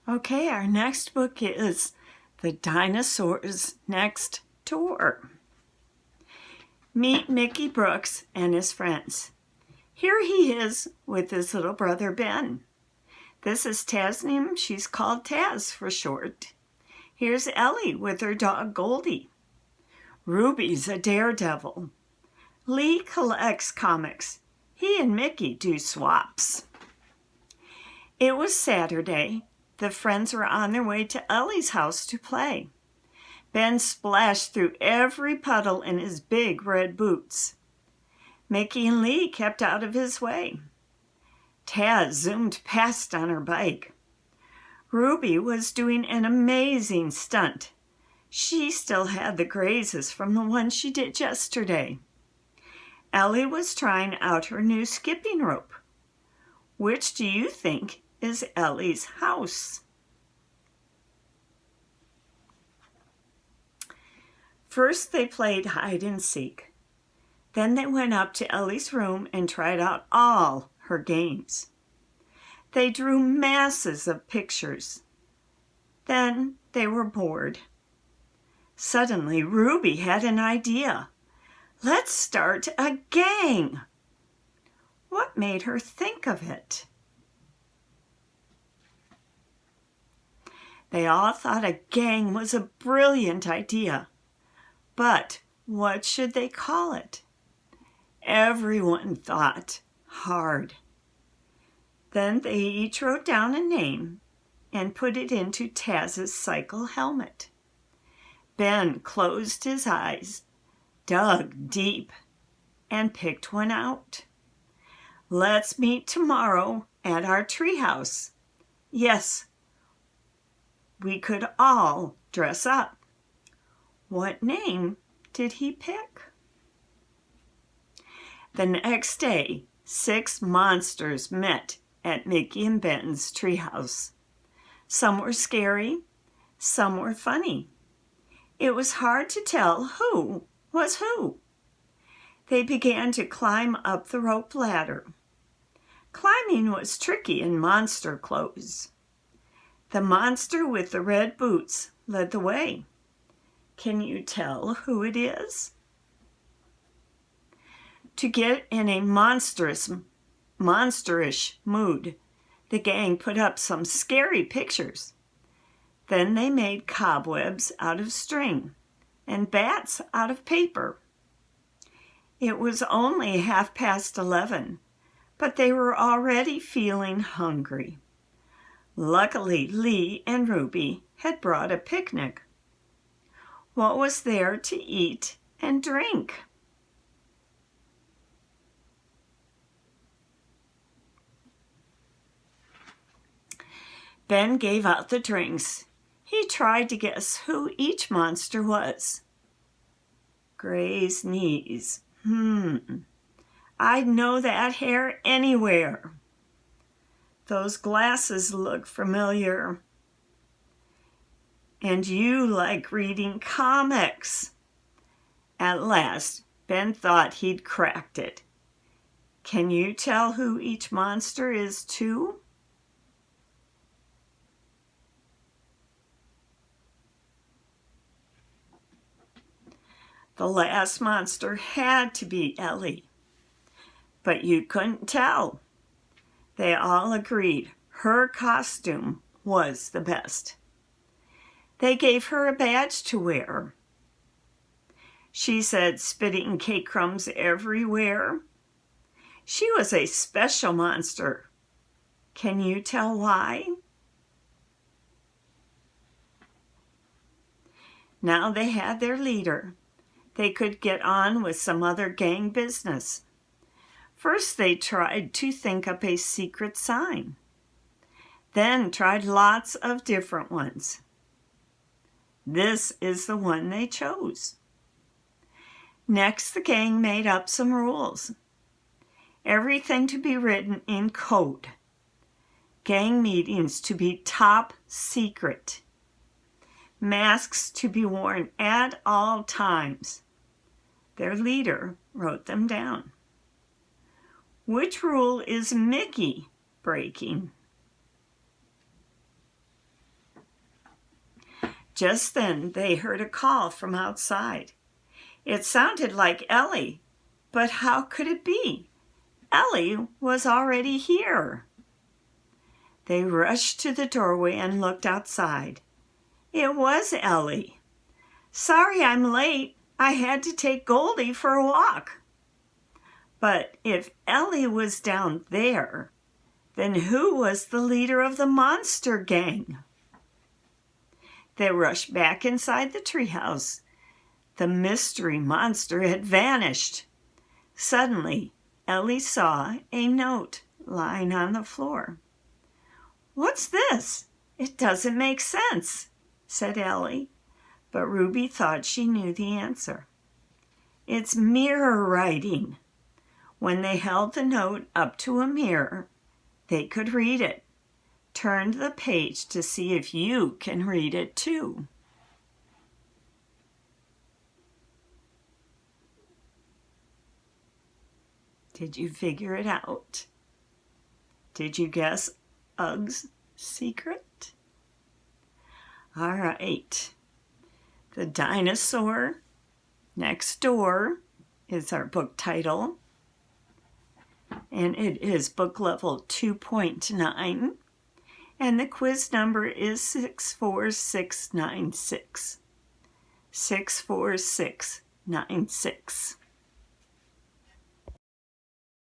Okay, our next book is The Dinosaurs Next Door. Meet Mickey Brooks and his friends. Here he is with his little brother Ben. This is Tasnim. She's called Taz for short. Here's Ellie with her dog Goldie. Ruby's a daredevil. Lee collects comics. He and Mickey do swaps. It was Saturday. The friends were on their way to Ellie's house to play. Ben splashed through every puddle in his big red boots. Mickey and Lee kept out of his way. Taz zoomed past on her bike. Ruby was doing an amazing stunt. She still had the grazes from the one she did yesterday. Ellie was trying out her new skipping rope. Which do you think is Ellie's house? First they played hide and seek. Then they went up to Ellie's room and tried out all her games. They drew masses of pictures. Then they were bored. Suddenly Ruby had an idea. Let's start a gang. What made her think of it? They all thought a gang was a brilliant idea. But what should they call it? Everyone thought hard. Then they each wrote down a name and put it into Taz's cycle helmet. Ben closed his eyes, dug deep, and picked one out. Let's meet tomorrow at our treehouse. Yes, we could all dress up. What name did he pick? The next day, 6 monsters met at Mickey and Ben's treehouse. Some were scary, some were funny. It was hard to tell who was who. They began to climb up the rope ladder. Climbing was tricky in monster clothes. The monster with the red boots led the way. Can you tell who it is? To get in a monsterish mood, the gang put up some scary pictures. Then they made cobwebs out of string and bats out of paper. It was only 11:30, but they were already feeling hungry. Luckily, Lee and Ruby had brought a picnic. What was there to eat and drink? Ben gave out the drinks. He tried to guess who each monster was. Gray's knees. I'd know that hair anywhere. Those glasses look familiar. And you like reading comics. At last, Ben thought he'd cracked it. Can you tell who each monster is too? The last monster had to be Ellie. But you couldn't tell. They all agreed her costume was the best. They gave her a badge to wear. She said spitting cake crumbs everywhere. She was a special monster. Can you tell why? Now they had their leader. They could get on with some other gang business. First, they tried to think up a secret sign. Then tried lots of different ones. This is the one they chose. Next, the gang made up some rules. Everything to be written in code. Gang meetings to be top secret. Masks to be worn at all times. Their leader wrote them down. Which rule is Mickey breaking? Just then they heard a call from outside. It sounded like Ellie, but how could it be? Ellie was already here. They rushed to the doorway and looked outside. It was Ellie. "Sorry I'm late. I had to take Goldie for a walk." But if Ellie was down there, then who was the leader of the monster gang? They rushed back inside the treehouse. The mystery monster had vanished. Suddenly, Ellie saw a note lying on the floor. "What's this? It doesn't make sense," said Ellie, but Ruby thought she knew the answer. "It's mirror writing." When they held the note up to a mirror, they could read it. Turn the page to see if you can read it too. Did you figure it out? Did you guess Ug's secret? All right. The Dinosaur Next Door is our book title. And it is book level 2.9. And the quiz number is 64696. 64696.